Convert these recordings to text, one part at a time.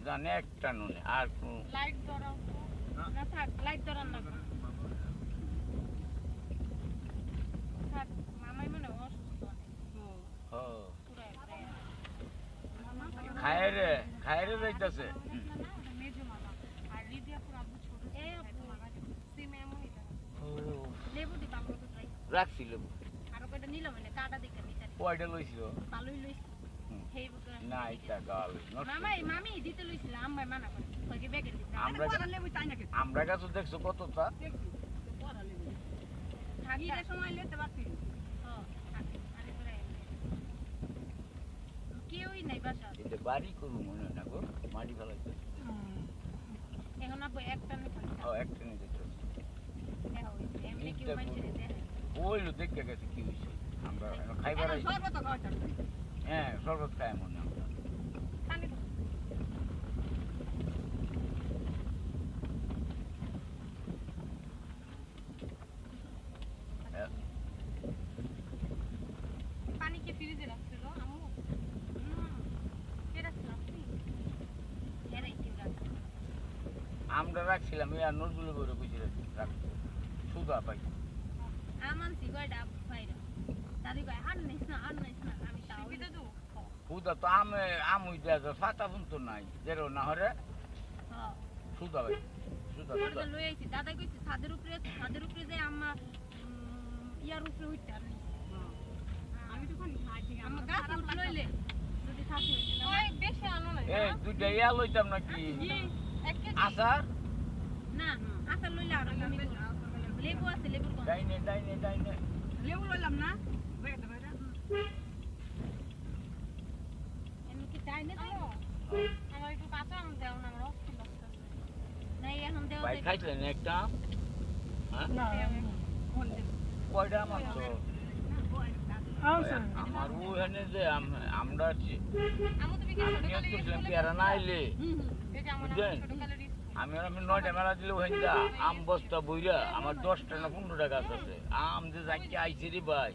জানে একটা নুনে আর কোন লাইট ধরাও না থাক লাইট ধরান না থাক মামাই মনে অসুস্থ অনেক খায় রে যাইতেছে মেজো মামা আর লিদিয়া পুরো আব্বু ছোট এই আপু সিমে এমন এটা লেবু দি বাবা তো ট্রাই রাখছি লেবু আর কয়টা নিলাম মানে কাটা দেখে নিতে কয়টা লইছিল ভালোই লইছি হেই বুকা না এটা গাল মামি দিতে লইছিল আম্মা মানা করে কইকে ব্যাগে দিতে আমরা লেবু চাই না কি আমরা কাছে দেখছো কতটা পড়া লেবু থাকি সময় লেতে পারছি আরে করে কেউই নাই বাসা এটা বাড়ি করব মনে না গো মাটি ফেলাইতে এখন আপু একটা নে খালি একটা নিয়ে যেতে এমনি কেউ মাইছে দিতে ওইলো দেখে গেছে কি হইছে আমরা খাইবার আইছি সর্বত খাওয়াটা হ্যাঁ শরবত খাই মনে আমরা পানি পানি কি ফ্রিজে রাখছিল আম্মু কে রাখছিল আপনি এরাই কি রাখছিল আমরা রাখছিলাম এই আর নজরুলের বইরে কইছিল রাখতে সুদা পাই আমানছি কয়টা ভাইরা দাদি কয় আর নাইস না আমি তাও বিতে দু সুদা তো আম হইতে আছে ফাটা তো নাই যেরো না হরে হ্যাঁ সুদা ভাই সুদা ওটা লই আইছি দাদা কইছে ছাদের উপরে যে আম্মা ইয়ার উপরে উঠতে আর আমি তো কোন খাই ঠিক আম্মা গাছ উঠ লইলে যদি থাকি ওই বেশি আনো না এ দুইটা ইয়া লইতাম নাকি আচার না আচার লইলে আর লেবু আছে লেবুর কোন ডাইনে লেবু লইলাম না বেটা এমনি কি ডাইনে তো আমার একটু কাঁচা আম দাও না আমার অস্থির লাগছে নাই এখন দেও ভাই খাইছেন একটা হ্যাঁ না কয়টা মাছ আমার ওখানে যে আমরা আমু তুমি কি করছিলাম পেয়ারা না আইলে আমি 9টা মেলা দিলে ওখানে যা আম বস্তা বইরা আমার 10টা না 15টা গাছ আছে আম যে যাকে আইছে রে ভাই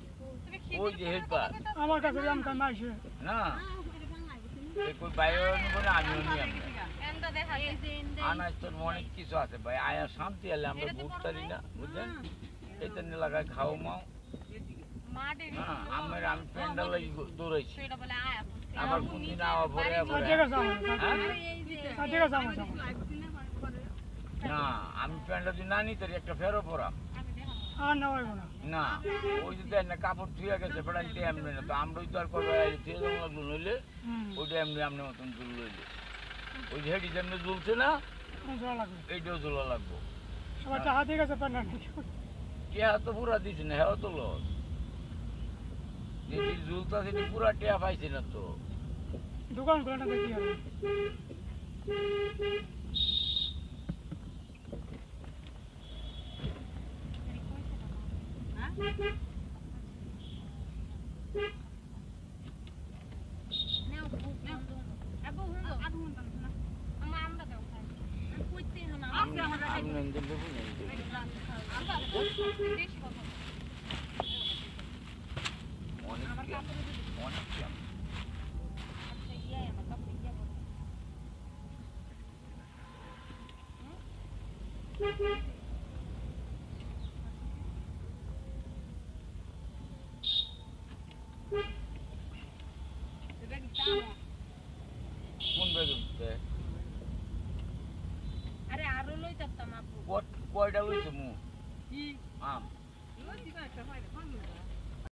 ওই যে হেল্পার আমার কাছে আম কাম আইছে না কই বাইরে নিব না আমিও নি আমি এন্ডা দেখা এই যে আনাজ তোর অনেক কিছু আছে ভাই আয়া শান্তি হলে আমরা ঘুরতারি না বুঝলেন এটা নিয়ে লাগায় খাও মাও মাডে আমি প্যান্ডাল দৌড়াইছি সেটা বলে আয়া আবার কোনদিন আওয়া পরে না আমি প্যান্ডাল যদি না নিতে একটা ফেরো পড়াম না ওই যে দেন না কাপড় ধুয়ে গেছে বেড়াইতে এমনি না তো আমরাই তো আর করবে তেল লাগলো নইলে ওইটা এমনি আমনি মতন জুল লইলে ওই যে হেডি যেমনি ঝুলছে না এইটাও ঝোলা লাগবো টিয়া তো পুরা দিছি না হ্যাঁ তো লস যেটি ঝুলতা সেটি পুরা টিয়া পাইছি না তো দোকান করে না দেখি কোন বেগুনতে আরে আরো লইতাম আপু কয়টা লইছে মু আম লইছি কয়টা হয়